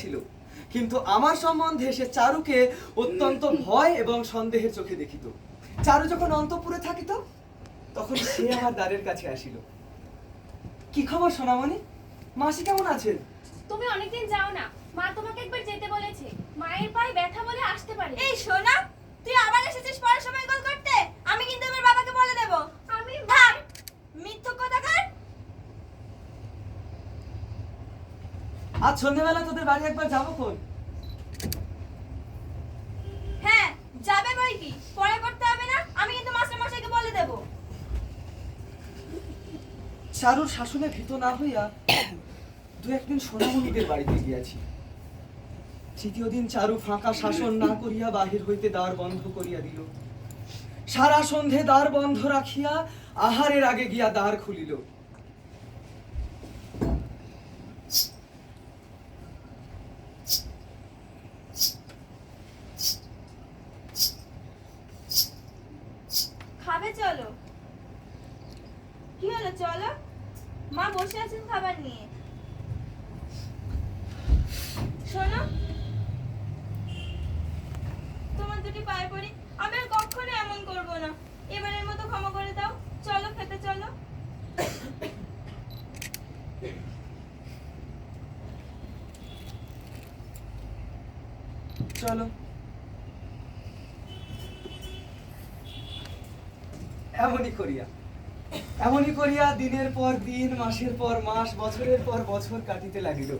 ছিল, কিন্তু আমার সম্বন্ধে সে চারুকে অত্যন্ত ভয় এবং সন্দেহের চোখে দেখিত। চারু যখন অন্তঃপুরে থাকিত তখন সে আমার দ্বারের কাছে আসিল। কি খবর সোনামণি, মাসি কেমন আছেন? তুমি অনেকদিন যাও না, মা তোমাকে একবার যেতে বলেছে। মায়ের পায়ে ব্যথা বলে আসতে পারে। এই সোনা, তুই আবার এসেছিস পড়ার সময় কল করতে? আমি কিন্তু আমার বাবাকে বলে দেব। আমি থাক, মিথ্যক কথাকার। আজ সন্ধ্যেবেলা তোদের বাড়ি একবার যাবো কোন? হ্যাঁ যাবে বই কি, পড়া করতে হবে না? আমি কিন্তু মাস্টার মশাইকে বলে দেব। চারুর শাসনে ভীত না হইয়া দু একদিন সোনামণিদের বাড়িতে গিয়াছি। তৃতীয় দিন চারু ফাঁকা শাসন না করিয়া বাহির হইতে দ্বার বন্ধ করিয়া দিল। সারা সন্ধে দ্বার বন্ধ রাখিয়া আহারের আগে গিয়া দ্বার খুলিল। খাবে চলো। কি হলো, চলো। মা বসে আছেন খাবার নিয়ে। শোনো, তোমার দুটি পায়ে পড়ি, আমি আর কখনো এমন করব না। এবারের মতো ক্ষমা করে দাও। চলো খেতে চলো। চলো। এমনই করিয়া দিনের পর দিন, মাসের পর মাস, বছরের পর বছর কাটিতে লাগিল।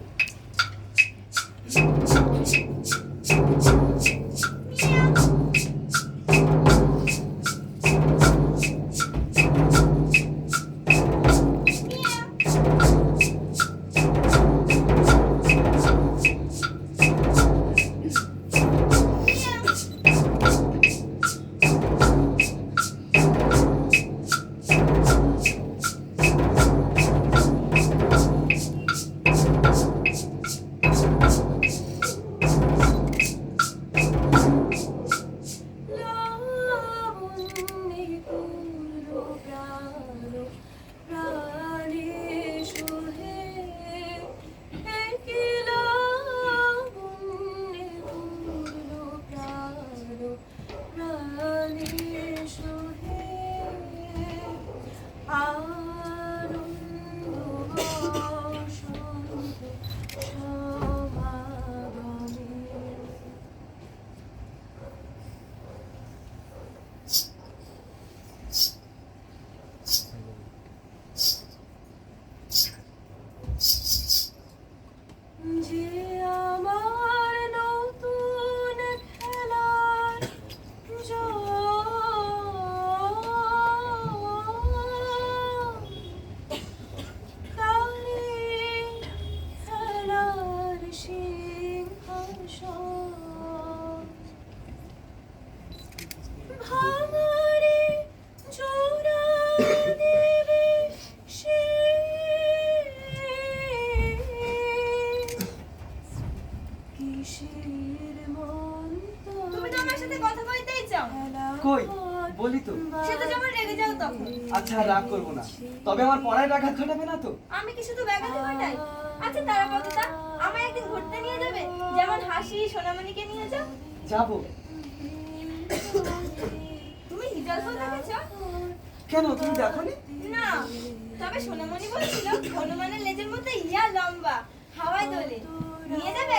তুমি তো আমার সাথে কথা বলতেই চাও। কই বলি তো। সেটা যখন রেগে যাও তখন। আচ্ছা রাগ করবো না, তবে আমার পড়ায় ব্যাঘাত ঘটাবে না তো? আমি কি শুধু ব্যাগাতে ঘটাই? আচ্ছা তারা কতটা আমায় একদিন ঘুরতে নিয়ে যাবে, যেমন হাসি সোনামণিকে নিয়ে যাও। যাবো। তুমি হিজল ফুল দেখেছো? কেন, তুমি দেখোনি? না, তবে সোনামণি বলছিল হনুমানের লেজের মতো ইয়া লম্বা, হাওয়ায় দোলে। নিয়ে যাবে?